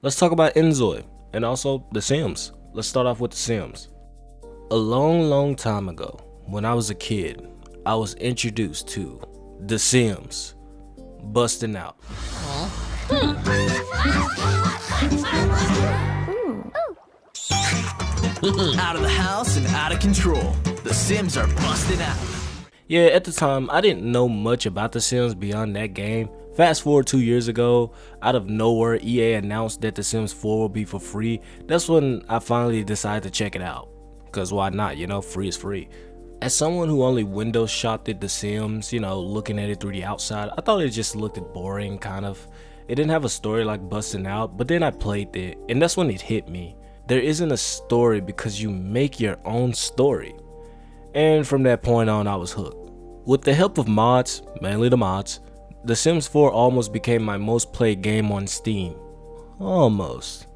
Let's talk about Inzoi and also The Sims. Let's start off with The Sims. A long time ago, when I was a kid, I was introduced to The Sims busting out. Out of the house and out of control. The Sims are busting out. Yeah, at the time, I didn't know much about The Sims beyond that game. Fast forward 2 years ago, out of nowhere, EA announced that The Sims 4 will be for free. That's when I finally decided to check it out. Cause why not, free is free. As someone who only window shopped at The Sims, looking at it through the outside, I thought it just looked boring, kind of. It didn't have a story like busting out, but then I played it, and that's when it hit me. There isn't a story because you make your own story. And from that point on, I was hooked. With the help of mods, mainly the mods, The Sims 4 almost became my most played game on Steam. Almost.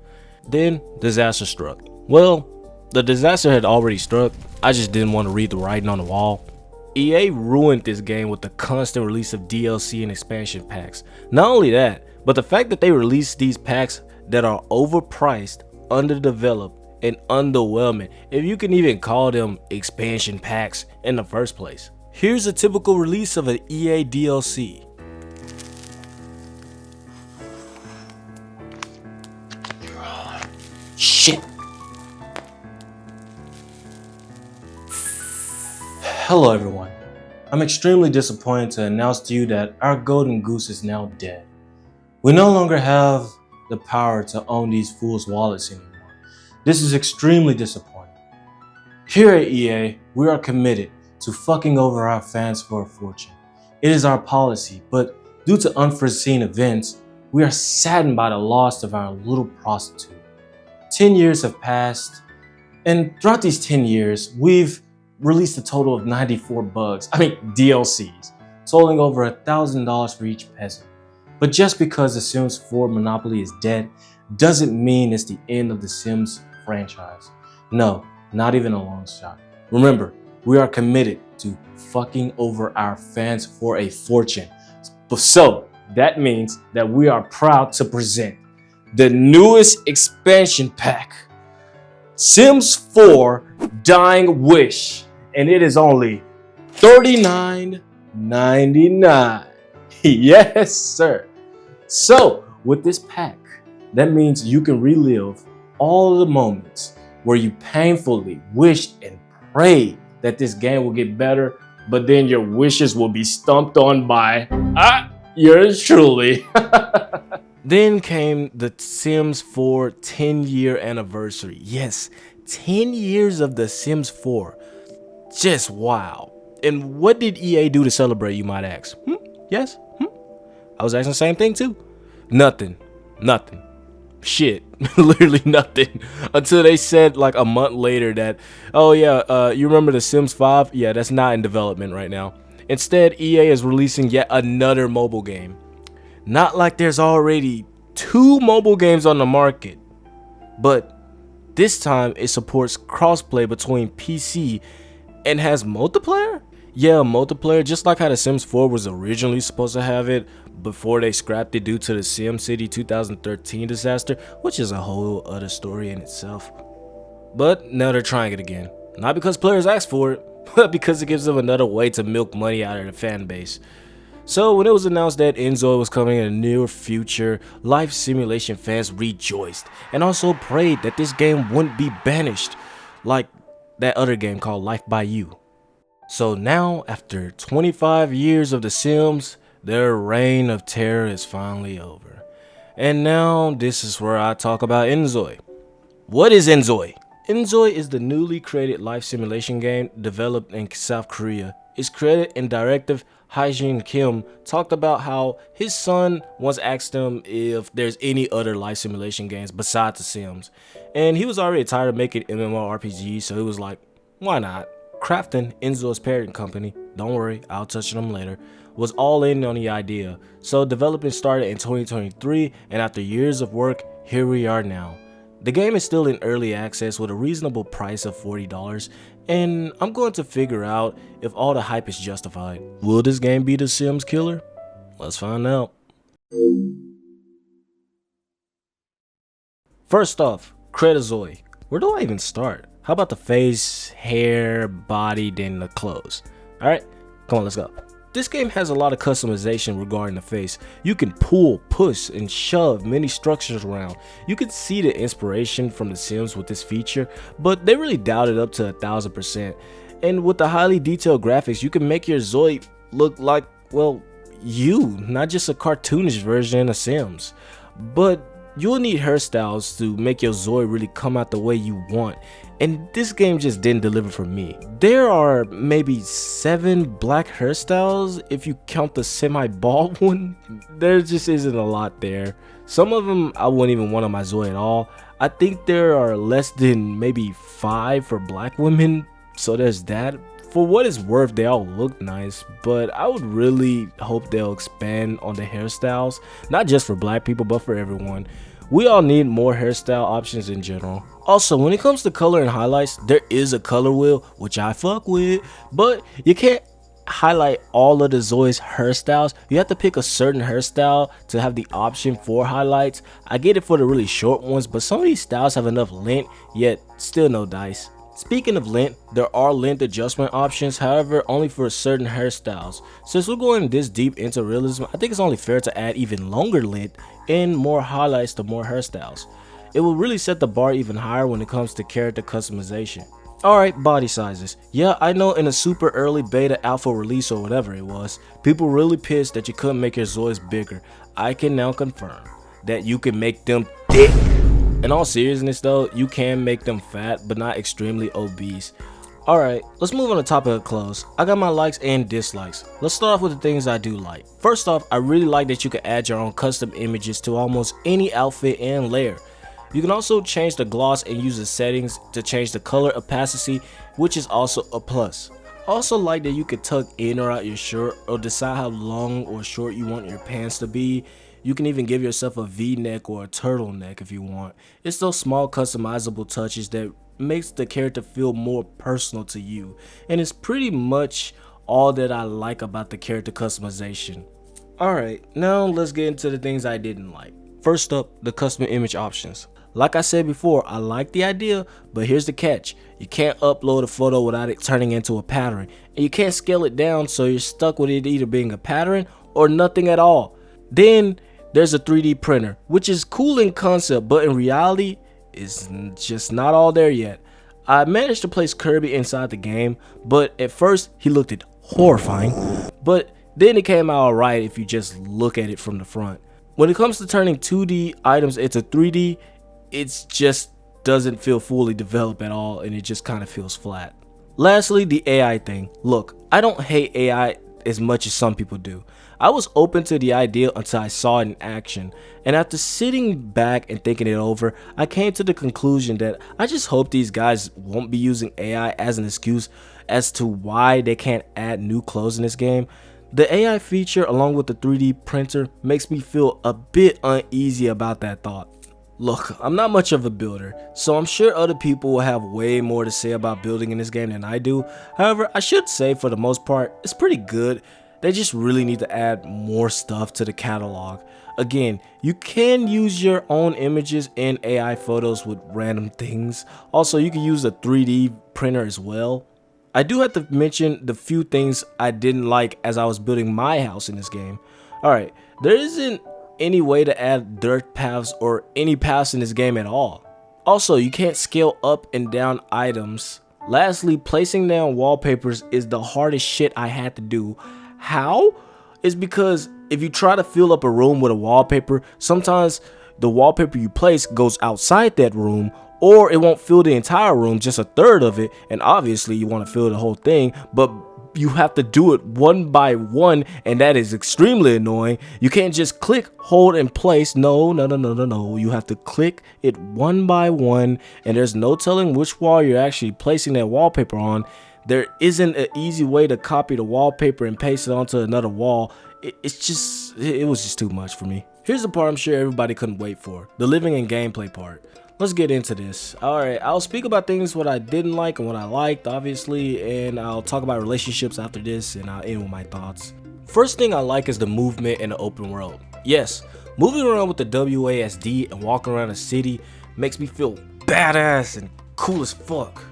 Then, disaster struck. Well, the disaster had already struck, I just didn't want to read the writing on the wall. EA ruined this game with the constant release of DLC and expansion packs. Not only that, but the fact that they released these packs that are overpriced, underdeveloped, and underwhelming, if you can even call them expansion packs in the first place. Here's a typical release of an EA DLC. Shit. Hello everyone. I'm extremely disappointed to announce to you that our golden goose is now dead. We no longer have the power to own these fools' wallets anymore. This is extremely disappointing. Here at EA, we are committed to fucking over our fans for a fortune. It is our policy, but due to unforeseen events, we are saddened by the loss of our little prostitute. 10 years have passed, and throughout these 10 years, we've released a total of 94 DLCs, totaling over $1,000 for each peasant. But just because The Sims 4 Monopoly is dead, doesn't mean it's the end of the Sims franchise. No, not even a long shot. Remember, we are committed to fucking over our fans for a fortune. So, that means that we are proud to present the newest expansion pack, Sims 4 Dying Wish, and it is only $39.99. Yes, sir. So, with this pack, that means you can relive all the moments where you painfully wished and prayed that this game will get better, but then your wishes will be stomped on by yours truly. Then came the Sims 4 10-year anniversary. Yes, 10 years of The Sims 4. Just wow. And what did EA do to celebrate, you might ask? Yes? I was asking the same thing too. Nothing. Shit. Literally nothing. Until they said like a month later that, oh yeah, you remember The Sims 5? Yeah, that's not in development right now. Instead, EA is releasing yet another mobile game. Not like there's already 2 mobile games on the market, but this time it supports crossplay between PC and has multiplayer? Yeah, multiplayer, just like how The Sims 4 was originally supposed to have it before they scrapped it due to the SimCity 2013 disaster, which is a whole other story in itself. But now they're trying it again. Not because players asked for it, but because it gives them another way to milk money out of the fan base. So when it was announced that Inzoi was coming in the near future, life simulation fans rejoiced and also prayed that this game wouldn't be banished like that other game called Life by You. So now, after 25 years of The Sims, their reign of terror is finally over. And now this is where I talk about Inzoi. What is Inzoi? Inzoi is the newly created life simulation game developed in South Korea. Its creator and director Hyungjun Kim talked about how his son once asked him if there's any other life simulation games besides The Sims. And he was already tired of making MMORPGs, so he was like, why not? Crafton, Inzoi's parent company, don't worry, I'll touch on them later, was all in on the idea. So development started in 2023, and after years of work, here we are now. The game is still in early access with a reasonable price of $40, and I'm going to figure out if all the hype is justified. Will this game be The Sims killer? Let's find out. First off, Inzoi. Where do I even start? How about the face, hair, body, then the clothes? Alright, come on, let's go. This game has a lot of customization regarding the face. You can pull, push, and shove many structures around. You can see the inspiration from The Sims with this feature, but they really dialed it up to 1000%. And with the highly detailed graphics, you can make your Zoi look like, well, you, not just a cartoonish version of Sims. But you'll need hairstyles to make your Zoi really come out the way you want, and this game just didn't deliver for me. There are maybe 7 black hairstyles if you count the semi-bald one. There just isn't a lot there. Some of them I wouldn't even want on my Zoi at all. I think there are less than maybe 5 for black women, so there's that. For what it's worth, they all look nice, but I would really hope they'll expand on the hairstyles, not just for black people, but for everyone. We all need more hairstyle options in general. Also, when it comes to color and highlights, there is a color wheel, which I fuck with, but you can't highlight all of the Zoi's hairstyles. You have to pick a certain hairstyle to have the option for highlights. I get it for the really short ones, but some of these styles have enough length, yet still no dice. Speaking of length, there are length adjustment options, however only for certain hairstyles. Since we're going this deep into realism, I think it's only fair to add even longer length and more highlights to more hairstyles. It will really set the bar even higher when it comes to character customization. Alright, body sizes. Yeah, I know in a super early beta alpha release or whatever it was, people were really pissed that you couldn't make your Zois bigger. I can now confirm that you can make them thick. In all seriousness though, you can make them fat, but not extremely obese. Alright, let's move on to topic of clothes. I got my likes and dislikes. Let's start off with the things I do like. First off, I really like that you can add your own custom images to almost any outfit and layer. You can also change the gloss and use the settings to change the color opacity, which is also a plus. I also like that you can tuck in or out your shirt or decide how long or short you want your pants to be. You can even give yourself a V-neck or a turtleneck if you want. It's those small customizable touches that makes the character feel more personal to you, and it's pretty much all that I like about the character customization. Alright, now let's get into the things I didn't like. First up, the custom image options. Like I said before, I like the idea, but here's the catch. You can't upload a photo without it turning into a pattern, and you can't scale it down, so you're stuck with it either being a pattern or nothing at all. Then there's a 3D printer, which is cool in concept, but in reality, it's just not all there yet. I managed to place Kirby inside the game, but at first he looked horrifying, but then it came out alright if you just look at it from the front. When it comes to turning 2D items into 3D, it just doesn't feel fully developed at all, and it just kind of feels flat. Lastly, the AI thing. Look, I don't hate AI as much as some people do. I was open to the idea until I saw it in action, and after sitting back and thinking it over, I came to the conclusion that I just hope these guys won't be using AI as an excuse as to why they can't add new clothes in this game. The AI feature along with the 3D printer makes me feel a bit uneasy about that thought. Look, I'm not much of a builder, so I'm sure other people will have way more to say about building in this game than I do. However, I should say for the most part, it's pretty good. They just really need to add more stuff to the catalog. Again, you can use your own images in AI photos with random things. Also, you can use a 3D printer as well. I do have to mention the few things I didn't like as I was building my house in this game. Alright, there isn't any way to add dirt paths or any paths in this game at all. Also, you can't scale up and down items. Lastly, placing down wallpapers is the hardest shit I had to do. How? It's because if you try to fill up a room with a wallpaper, sometimes the wallpaper you place goes outside that room, or it won't fill the entire room, just a third of it, and obviously you want to fill the whole thing, but you have to do it one by one, and that is extremely annoying. You can't just click, hold, and place. No. You have to click it one by one, and there's no telling which wall you're actually placing that wallpaper on. There isn't an easy way to copy the wallpaper and paste it onto another wall. It was just too much for me. Here's the part I'm sure everybody couldn't wait for, the living and gameplay part. Let's get into this. Alright, I'll speak about things what I didn't like and what I liked, obviously, and I'll talk about relationships after this, and I'll end with my thoughts. First thing I like is the movement in the open world. Yes, moving around with the WASD and walking around the city, makes me feel badass and cool as fuck.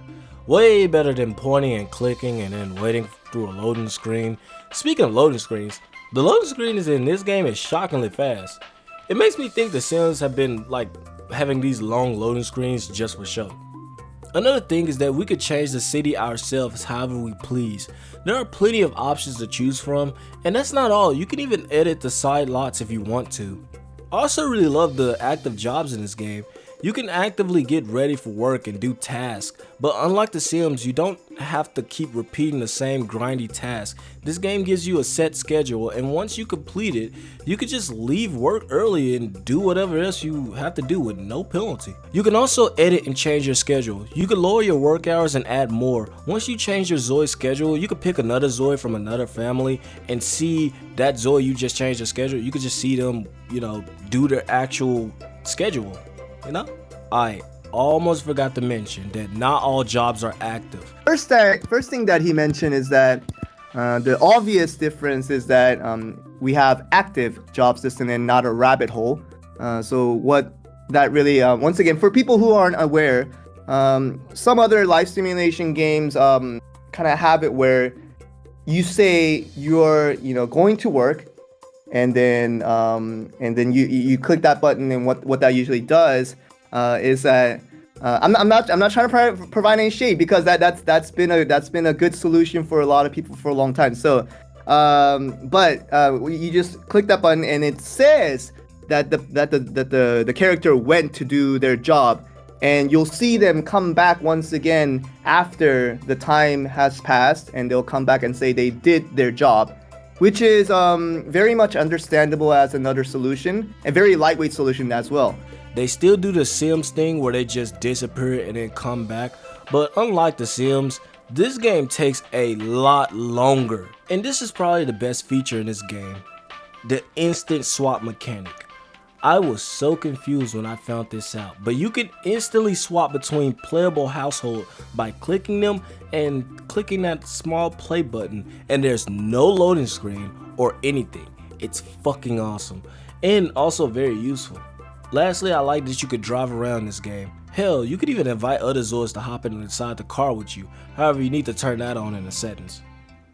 Way better than pointing and clicking and then waiting through a loading screen. Speaking of loading screens, the loading screen in this game is shockingly fast. It makes me think the Sims have been like having these long loading screens just for show. Another thing is that we could change the city ourselves however we please. There are plenty of options to choose from, and that's not all. You can even edit the side lots if you want to. I also really love the active jobs in this game. You can actively get ready for work and do tasks, but unlike The Sims, you don't have to keep repeating the same grindy task. This game gives you a set schedule, and once you complete it, you can just leave work early and do whatever else you have to do with no penalty. You can also edit and change your schedule. You can lower your work hours and add more. Once you change your Zoi schedule, you can pick another Zoi from another family and see that Zoi you just changed the schedule. You can just see them, do their actual schedule. I almost forgot to mention that not all jobs are active. First thing that he mentioned is that the obvious difference is that we have active job system and not a rabbit hole. So what that really, once again, for people who aren't aware, some other life simulation games kind of have it where you say you're going to work, and then you click that button, and what that usually does is that I'm not trying to provide any shade, because that's been a good solution for a lot of people for a long time. So but you just click that button and it says that the character went to do their job, and you'll see them come back once again after the time has passed, and they'll come back and say they did their job, which is very much understandable as another solution, and very lightweight solution as well. They still do the Sims thing where they just disappear and then come back, but unlike the Sims, this game takes a lot longer. And this is probably the best feature in this game, the instant swap mechanic. I was so confused when I found this out, but you can instantly swap between playable household by clicking them and clicking that small play button, and there's no loading screen or anything. It's fucking awesome and also very useful. Lastly, I like that you could drive around this game. Hell, you could even invite other Zoids to hop in inside the car with you. However, you need to turn that on in the settings.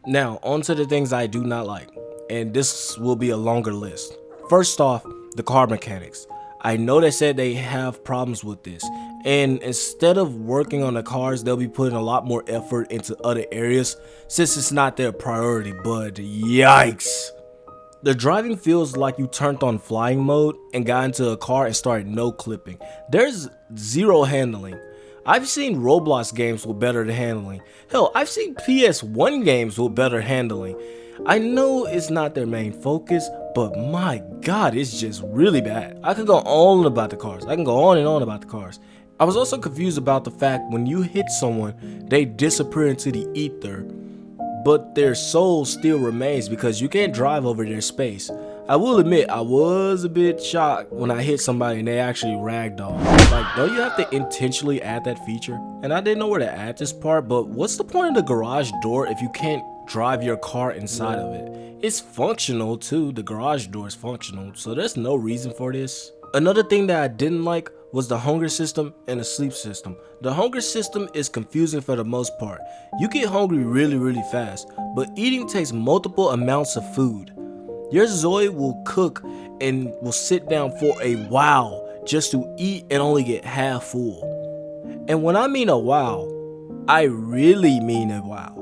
Now, on to the things I do not like, and this will be a longer list. First off, the car mechanics. I know they said they have problems with this, and instead of working on the cars, they'll be putting a lot more effort into other areas since it's not their priority, but yikes. The driving feels like you turned on flying mode and got into a car and started no clipping. There's zero handling. I've seen Roblox games with better handling. Hell, I've seen PS1 games with better handling. I know it's not their main focus, but my god, it's just really bad. I could go on about the cars. I can go on and on about the cars. I was also confused about the fact when you hit someone, they disappear into the ether, but their soul still remains because you can't drive over their space. I will admit, I was a bit shocked when I hit somebody and they actually ragdoll. Like, don't you have to intentionally add that feature? And I didn't know where to add this part, but what's the point of the garage door if you can't drive your car inside of it? It's functional too, the garage door is functional, so there's no reason for this. Another thing that I didn't like was the hunger system and the sleep system. The hunger system is confusing for the most part. You get hungry really fast, but eating takes multiple amounts of food. Your Zoi will cook and will sit down for a while just to eat and only get half full. And when I mean a while, I really mean a while.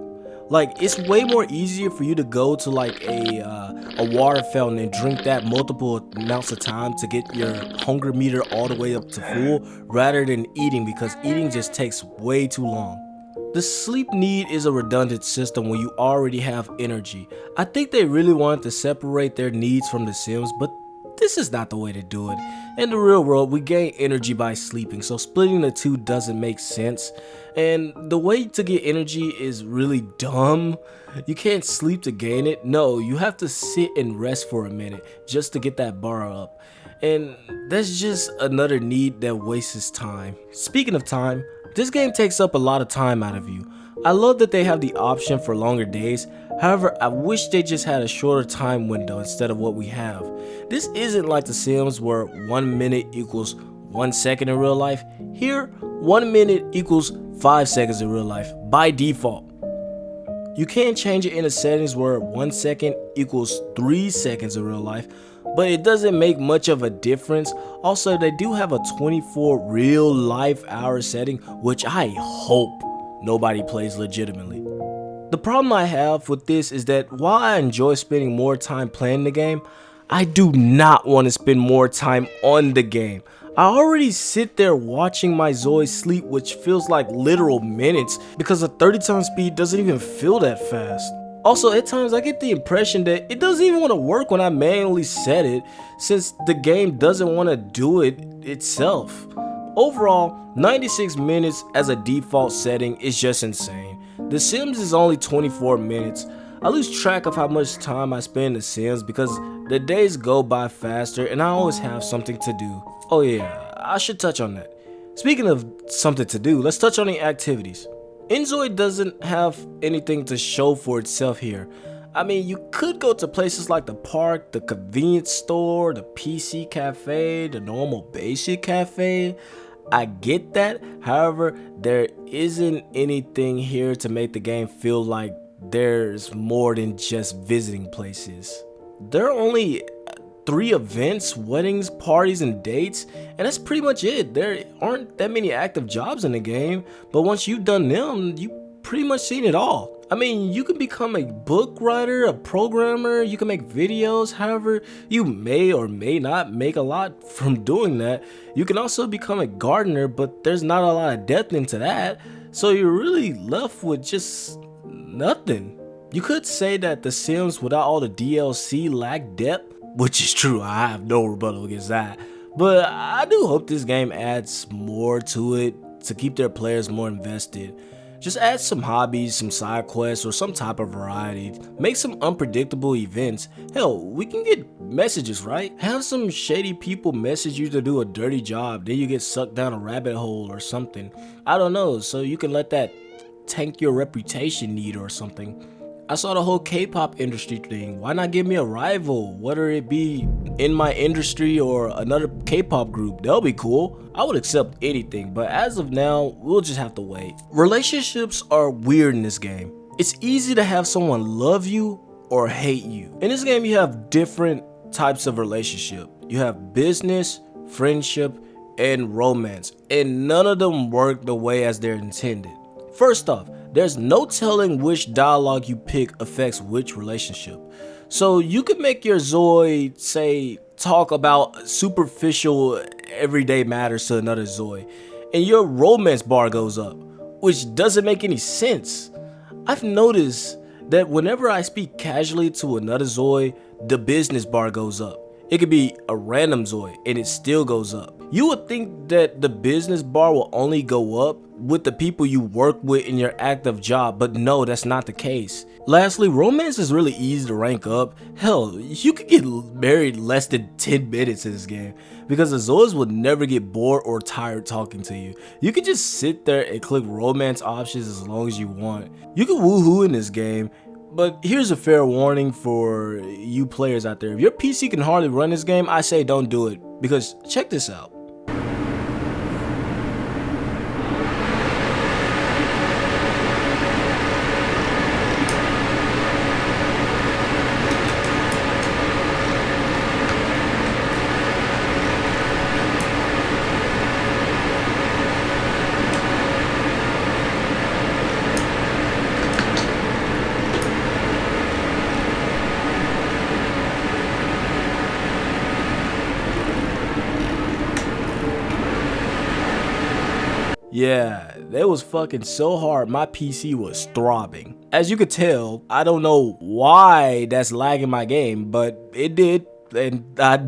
Like, it's way more easier for you to go to like a water fountain and drink that multiple amounts of time to get your hunger meter all the way up to full rather than eating, because eating just takes way too long. The sleep need is a redundant system when you already have energy. I think they really wanted to separate their needs from the Sims, but this is not the way to do it. In the real world, we gain energy by sleeping, so splitting the two doesn't make sense. And the way to get energy is really dumb. You can't sleep to gain it. No, you have to sit and rest for a minute just to get that bar up. And that's just another need that wastes time. Speaking of time, this game takes up a lot of time out of you. I love that they have the option for longer days. However, I wish they just had a shorter time window instead of what we have. This isn't like The Sims where 1 minute equals 1 second in real life. Here, 1 minute equals 5 seconds in real life by default. You can change it in the settings where 1 second equals 3 seconds in real life, but it doesn't make much of a difference. Also, they do have a 24 real life hour setting, which I hope nobody plays legitimately. The problem I have with this is that while I enjoy spending more time playing the game, I do not want to spend more time on the game. I already sit there watching my Zoe sleep, which feels like literal minutes because a 30 times speed doesn't even feel that fast. Also, at times I get the impression that it doesn't even want to work when I manually set it, since the game doesn't want to do it itself. Overall, 96 minutes as a default setting is just insane. The Sims is only 24 minutes. I lose track of how much time I spend in The Sims because the days go by faster and I always have something to do. Oh yeah, I should touch on that. Speaking of something to do, let's touch on the activities. Inzoi doesn't have anything to show for itself here. I mean, you could go to places like the park, the convenience store, the PC cafe, the normal basic cafe. I get that. However, there isn't anything here to make the game feel like there's more than just visiting places. There are only 3 events, weddings, parties, and dates, and that's pretty much it. There aren't that many active jobs in the game, but once you've done them, you pretty much seen it all. I mean, you can become a book writer, a programmer, you can make videos. However, you may or may not make a lot from doing that. You can also become a gardener, but there's not a lot of depth into that, so you're really left with just nothing. You could say that The Sims without all the DLC lack depth, which is true. I have no rebuttal against that, but I do hope this game adds more to it to keep their players more invested. Just add some hobbies, some side quests, or some type of variety. Make some unpredictable events. Hell, we can get messages, right? Have some shady people message you to do a dirty job, then you get sucked down a rabbit hole or something. I don't know, so you can let that tank your reputation need or something. I saw the whole K-pop industry thing. Why not give me a rival, whether it be in my industry or another K-pop group? That'll be cool. I would accept anything, but as of now, we'll just have to wait. Relationships are weird in this game. It's easy to have someone love you or hate you. In this game, you have different types of relationship. You have business, friendship, and romance, and none of them work the way as they're intended. First off, there's no telling which dialogue you pick affects which relationship. So you could make your Zoe, say, talk about superficial everyday matters to another Zoe, and your romance bar goes up, which doesn't make any sense. I've noticed that whenever I speak casually to another Zoe, the business bar goes up. It could be a random Zoe and it still goes up. You would think that the business bar will only go up with the people you work with in your active job, but no, that's not the case. Lastly, romance is really easy to rank up. Hell, you could get married less than 10 minutes in this game because the Zoes will never get bored or tired talking to you. You can just sit there and click romance options as long as you want. You can woohoo in this game. But here's a fair warning for you players out there. If your PC can hardly run this game, I say don't do it, because check this out. Yeah, that was fucking so hard, my PC was throbbing. As you could tell, I don't know why that's lagging my game, but it did, and I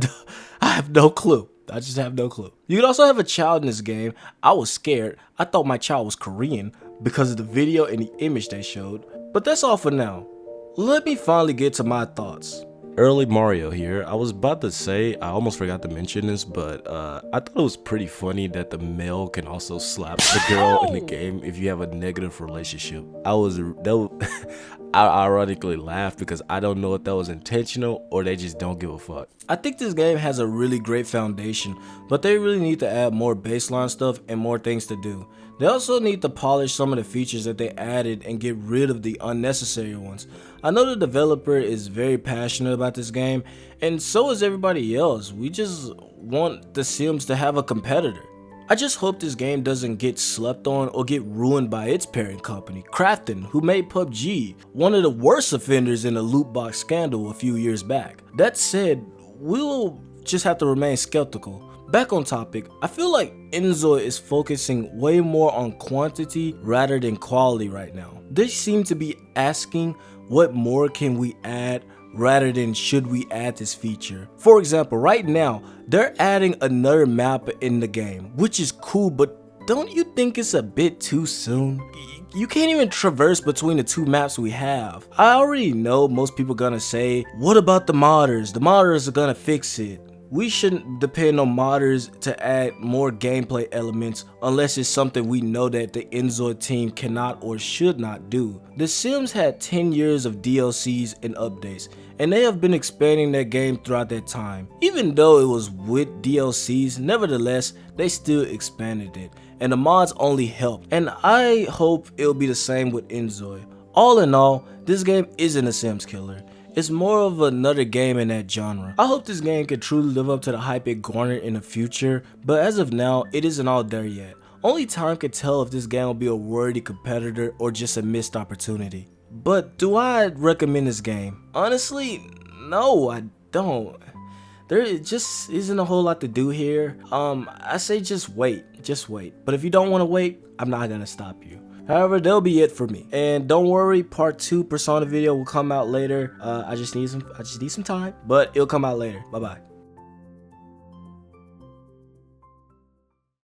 have no clue. I just have no clue. You can also have a child in this game. I was scared. I thought my child was Korean because of the video and the image they showed. But that's all for now. Let me finally get to my thoughts. Early Mario here. I was about to say, I almost forgot to mention this, but I thought it was pretty funny that the male can also slap the girl in the game if you have a negative relationship. I ironically laugh because I don't know if that was intentional or they just don't give a fuck. I think this game has a really great foundation, but they really need to add more baseline stuff and more things to do. They also need to polish some of the features that they added and get rid of the unnecessary ones. I know the developer is very passionate about this game, and so is everybody else. We just want The Sims to have a competitor. I just hope this game doesn't get slept on or get ruined by its parent company, Krafton, who made PUBG, one of the worst offenders in the loot box scandal a few years back. That said, we'll just have to remain skeptical. Back on topic, I feel like Inzoi is focusing way more on quantity rather than quality right now. They seem to be asking what more can we add rather than should we add this feature. For example, right now, they're adding another map in the game, which is cool, but don't you think it's a bit too soon? You can't even traverse between the two maps we have. I already know most people gonna say, what about the modders? The modders are gonna fix it. We shouldn't depend on modders to add more gameplay elements unless it's something we know that the Inzoi team cannot or should not do. The Sims had 10 years of DLCs and updates, and they have been expanding their game throughout that time. Even though it was with DLCs, nevertheless, they still expanded it, and the mods only helped, and I hope it'll be the same with Inzoi. All in all, this game isn't a Sims killer. It's more of another game in that genre. I hope this game can truly live up to the hype it garnered in the future, but as of now, it isn't all there yet. Only time can tell if this game will be a worthy competitor or just a missed opportunity. But do I recommend this game? Honestly, no, I don't. There just isn't a whole lot to do here. I say just wait. But if you don't want to wait, I'm not gonna stop you. However, that'll be it for me. And don't worry, part 2 Persona video will come out later. I just need some time, but it'll come out later. Bye bye.